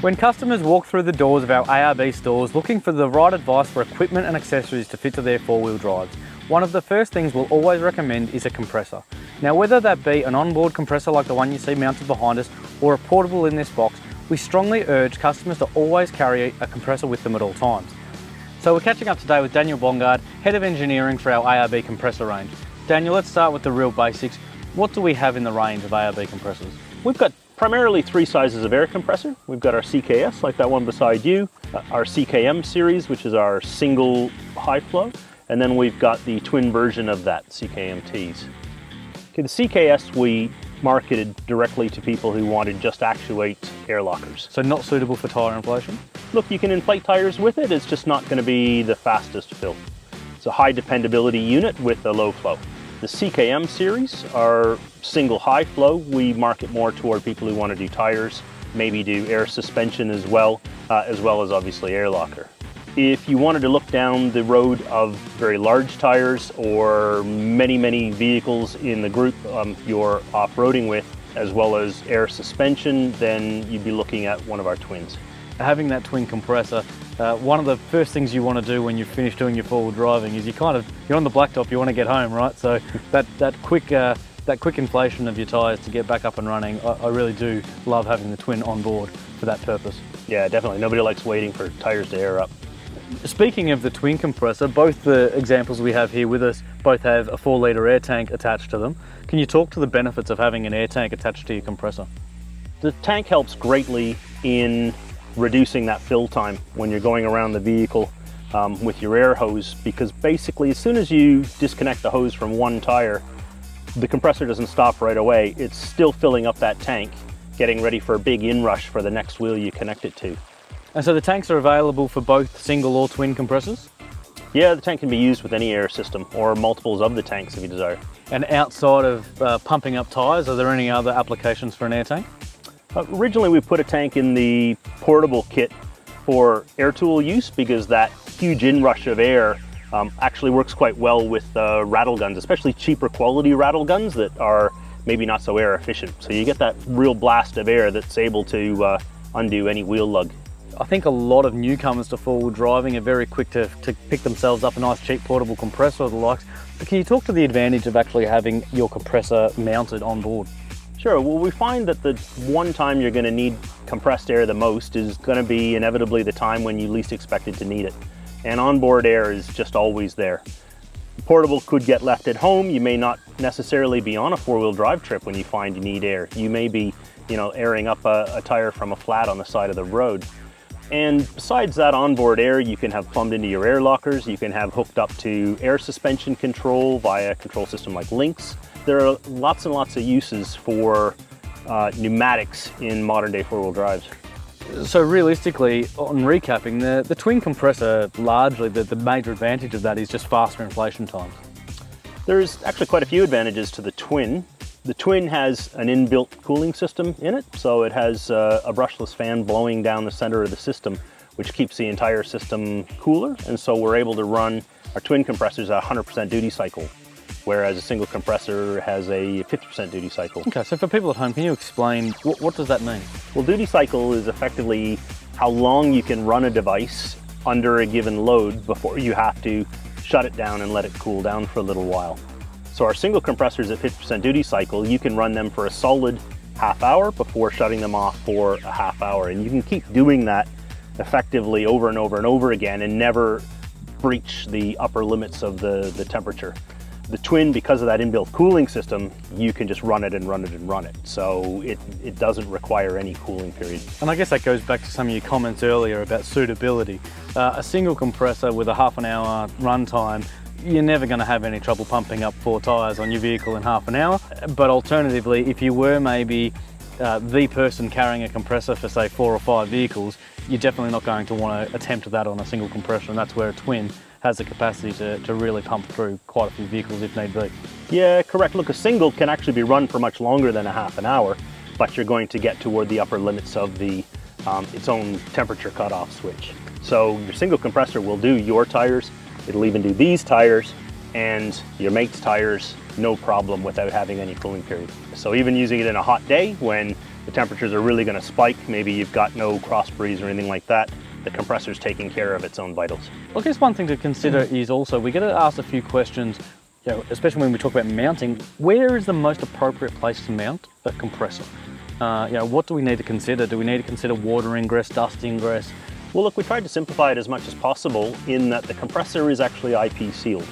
When customers walk through the doors of our ARB stores looking for the right advice for equipment and accessories to fit to their four-wheel drives, one of the first things we'll always recommend is a compressor. Now, whether that be an onboard compressor like the one you see mounted behind us or a portable in this box, we strongly urge customers to always carry a compressor with them at all times. So we're catching up today with Daniel Bongard, Head of Engineering for our ARB compressor range. Daniel, let's start with the real basics. What do we have in the range of ARB compressors? We've got primarily three sizes of air compressor. We've got our CKS, like that one beside you, our CKM series, which is our single high flow, and then we've got the twin version of that, CKMTs. Okay, the CKS we marketed directly to people who wanted just actuate air lockers. So not suitable for tyre inflation? Look, you can inflate tires with it, it's just not going to be the fastest fill. It's a high dependability unit with a low flow. The CKM series are single high flow. We market more toward people who want to do tires, maybe do air suspension as well as obviously air locker. If you wanted to look down the road of very large tires or many vehicles in the group you're off-roading with, as well as air suspension, then you'd be looking at one of our twins. Having that twin compressor, one of the first things you want to do when you finish doing your forward driving is you're on the blacktop, you want to get home, right? So that quick inflation of your tyres to get back up and running, I really do love having the twin on board for that purpose. Yeah, definitely. Nobody likes waiting for tires to air up. Speaking of the twin compressor, both the examples we have here with us both have a 4-litre air tank attached to them. Can you talk to the benefits of having an air tank attached to your compressor? The tank helps greatly in reducing that fill time when you're going around the vehicle with your air hose, because basically as soon as you disconnect the hose from one tire, the compressor doesn't stop right away. It's still filling up that tank, getting ready for a big inrush for the next wheel you connect it to. And so the tanks are available for both single or twin compressors? Yeah, the tank can be used with any air system or multiples of the tanks if you desire. And outside of pumping up tyres, are there any other applications for an air tank? Originally we put a tank in the portable kit for air tool use because that huge inrush of air actually works quite well with rattle guns, especially cheaper quality rattle guns that are maybe not so air efficient. So you get that real blast of air that's able to undo any wheel lug. I think a lot of newcomers to four-wheel driving are very quick to pick themselves up a nice cheap portable compressor or the likes. But can you talk to the advantage of actually having your compressor mounted on board? Sure. Well, we find that the one time you're going to need compressed air the most is going to be inevitably the time when you least expected to need it. And onboard air is just always there. Portable could get left at home. You may not necessarily be on a four-wheel drive trip when you find you need air. You may be, airing up a tire from a flat on the side of the road. And besides that onboard air, you can have plumbed into your air lockers. You can have hooked up to air suspension control via a control system like Lynx. There are lots and lots of uses for pneumatics in modern day four-wheel drives. So realistically, on recapping, the twin compressor, largely the major advantage of that is just faster inflation times. There's actually quite a few advantages to the twin. The twin has an inbuilt cooling system in it, so it has a brushless fan blowing down the center of the system, which keeps the entire system cooler, and so we're able to run our twin compressors at 100% duty cycle, whereas a single compressor has a 50% duty cycle. Okay, so for people at home, can you explain, what does that mean? Well, duty cycle is effectively how long you can run a device under a given load before you have to shut it down and let it cool down for a little while. So our single compressors at 50% duty cycle, you can run them for a solid half hour before shutting them off for a half hour. And you can keep doing that effectively over and over and over again and never breach the upper limits of the temperature. The twin, because of that inbuilt cooling system, you can just run it and run it and run it. So it doesn't require any cooling period. And I guess that goes back to some of your comments earlier about suitability. A single compressor with a half an hour run time, you're never going to have any trouble pumping up 4 tyres on your vehicle in half an hour. But alternatively, if you were maybe the person carrying a compressor for say 4 or 5 vehicles, you're definitely not going to want to attempt that on a single compressor, and that's where a twin has the capacity to really pump through quite a few vehicles if need be. Yeah, correct. Look, a single can actually be run for much longer than a half an hour, but you're going to get toward the upper limits of the its own temperature cutoff switch. So your single compressor will do your tires, it'll even do these tires and your mate's tires, no problem without having any cooling period. So even using it in a hot day when the temperatures are really going to spike, maybe you've got no cross breeze or anything like that, the compressor's taking care of its own vitals. I guess one thing to consider is also, we get asked a few questions, especially when we talk about mounting, where is the most appropriate place to mount a compressor? What do we need to consider? Do we need to consider water ingress, dust ingress? Well, look, we tried to simplify it as much as possible in that the compressor is actually IP sealed.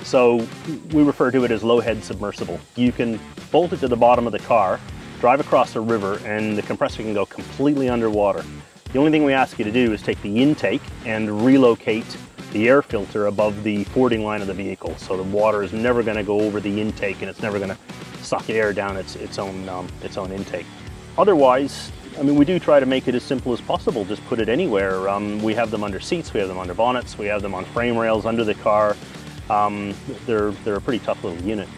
So we refer to it as low head submersible. You can bolt it to the bottom of the car, drive across a river, and the compressor can go completely underwater. The only thing we ask you to do is take the intake and relocate the air filter above the fording line of the vehicle. So the water is never going to go over the intake and it's never going to suck air down its own intake. Otherwise, I mean, we do try to make it as simple as possible. Just put it anywhere. We have them under seats, we have them under bonnets, we have them on frame rails under the car. They're a pretty tough little unit.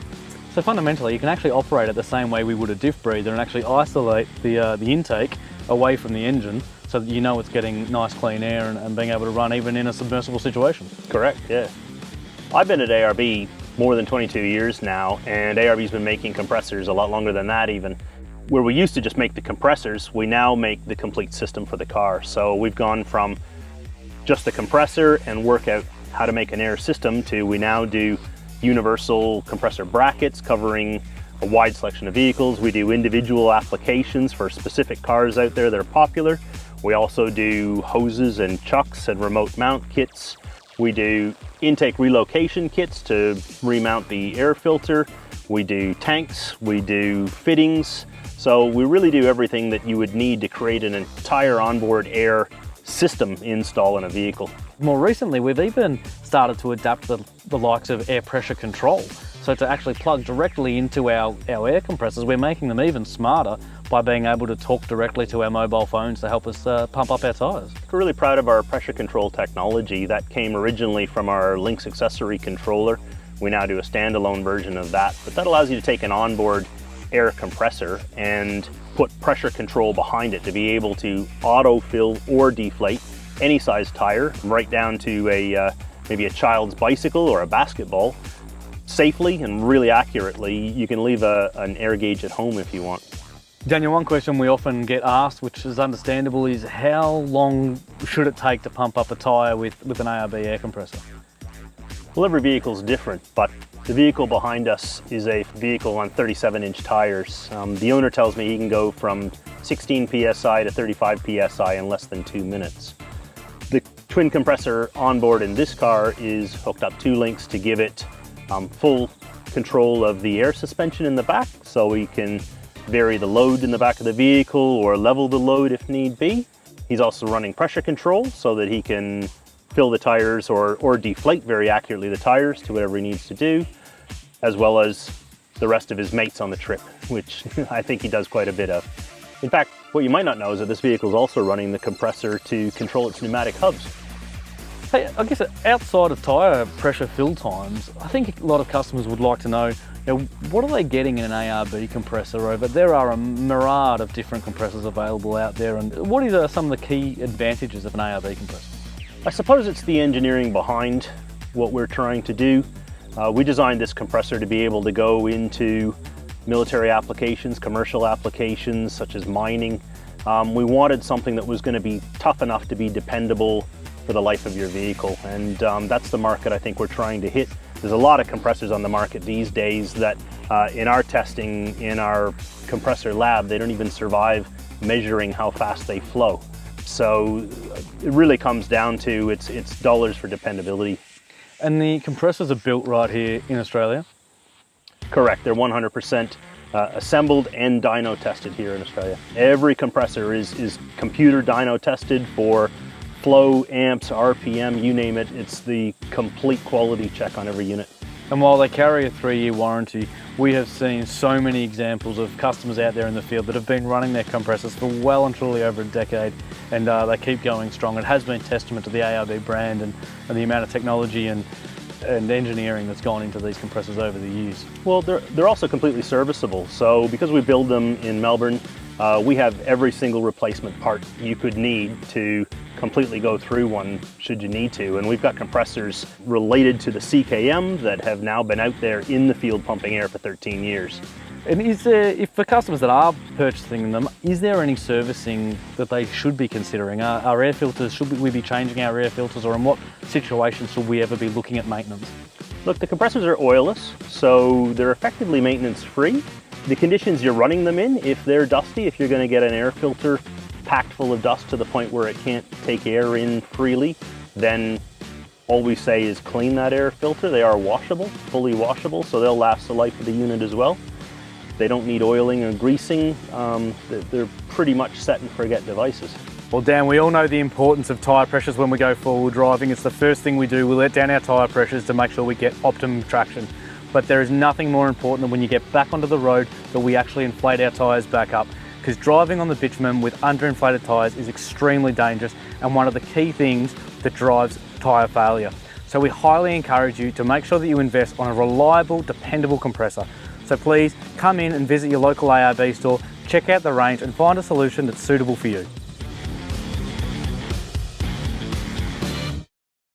So fundamentally, you can actually operate it the same way we would a diff breather and actually isolate the intake away from the engine so that you know it's getting nice clean air and being able to run even in a submersible situation. Correct, yeah. I've been at ARB more than 22 years now, and ARB's been making compressors a lot longer than that even. Where we used to just make the compressors, we now make the complete system for the car. So we've gone from just the compressor and work out how to make an air system to we now do universal compressor brackets covering a wide selection of vehicles. We do individual applications for specific cars out there that are popular. We also do hoses and chucks and remote mount kits. We do intake relocation kits to remount the air filter. We do tanks, we do fittings. So we really do everything that you would need to create an entire onboard air system install in a vehicle. More recently, we've even started to adapt the likes of air pressure control. So to actually plug directly into our air compressors, we're making them even smarter by being able to talk directly to our mobile phones to help us pump up our tyres. We're really proud of our pressure control technology. That came originally from our Lynx accessory controller. We now do a standalone version of that, but that allows you to take an onboard air compressor and put pressure control behind it to be able to auto-fill or deflate any size tire, right down to maybe a child's bicycle or a basketball. Safely and really accurately, you can leave an air gauge at home if you want. Daniel, one question we often get asked, which is understandable, is how long should it take to pump up a tyre with an ARB air compressor? Well, every vehicle is different, but the vehicle behind us is a vehicle on 37-inch tires. The owner tells me he can go from 16 PSI to 35 PSI in less than 2 minutes. The twin compressor on board in this car is hooked up 2 links to give it full control of the air suspension in the back, so we can vary the load in the back of the vehicle or level the load if need be. He's also running pressure control so that he can fill the tires or deflate very accurately the tires to whatever he needs to do, as well as the rest of his mates on the trip, which I think he does quite a bit of. In fact, what you might not know is that this vehicle is also running the compressor to control its pneumatic hubs. Hey, I guess outside of tyre pressure fill times, I think a lot of customers would like to know, what are they getting in an ARB compressor over? There are a myriad of different compressors available out there, and what are some of the key advantages of an ARB compressor? I suppose it's the engineering behind what we're trying to do. We designed this compressor to be able to go into military applications, commercial applications such as mining. We wanted something that was going to be tough enough to be dependable for the life of your vehicle, and that's the market I think we're trying to hit. There's a lot of compressors on the market these days that in our testing, in our compressor lab, they don't even survive measuring how fast they flow. So it really comes down to it's dollars for dependability. And the compressors are built right here in Australia? Correct, they're 100% assembled and dyno tested here in Australia. Every compressor is computer dyno tested for flow, amps, RPM, you name it. It's the complete quality check on every unit. And while they carry a 3-year warranty, we have seen so many examples of customers out there in the field that have been running their compressors for well and truly over a decade, and they keep going strong. It has been testament to the ARB brand and the amount of technology and engineering that's gone into these compressors over the years. Well, they're also completely serviceable. So because we build them in Melbourne, we have every single replacement part you could need to completely go through one should you need to. And we've got compressors related to the CKM that have now been out there in the field pumping air for 13 years. And is there, if for customers that are purchasing them, is there any servicing that they should be considering? Our air filters, should we be changing our air filters, or in what situations should we ever be looking at maintenance? Look, the compressors are oilless, so they're effectively maintenance free. The conditions you're running them in, if they're dusty, if you're going to get an air filter packed full of dust to the point where it can't take air in freely, then all we say is clean that air filter. They are washable, fully washable, so they'll last the life of the unit as well. They don't need oiling or greasing. They're pretty much set and forget devices. Well, Dan, we all know the importance of tyre pressures when we go forward driving. It's the first thing we do. We let down our tyre pressures to make sure we get optimum traction. But there is nothing more important than when you get back onto the road that we actually inflate our tyres back up, because driving on the bitumen with underinflated tyres is extremely dangerous and one of the key things that drives tyre failure. So we highly encourage you to make sure that you invest on a reliable, dependable compressor. So please come in and visit your local ARB store, check out the range and find a solution that's suitable for you.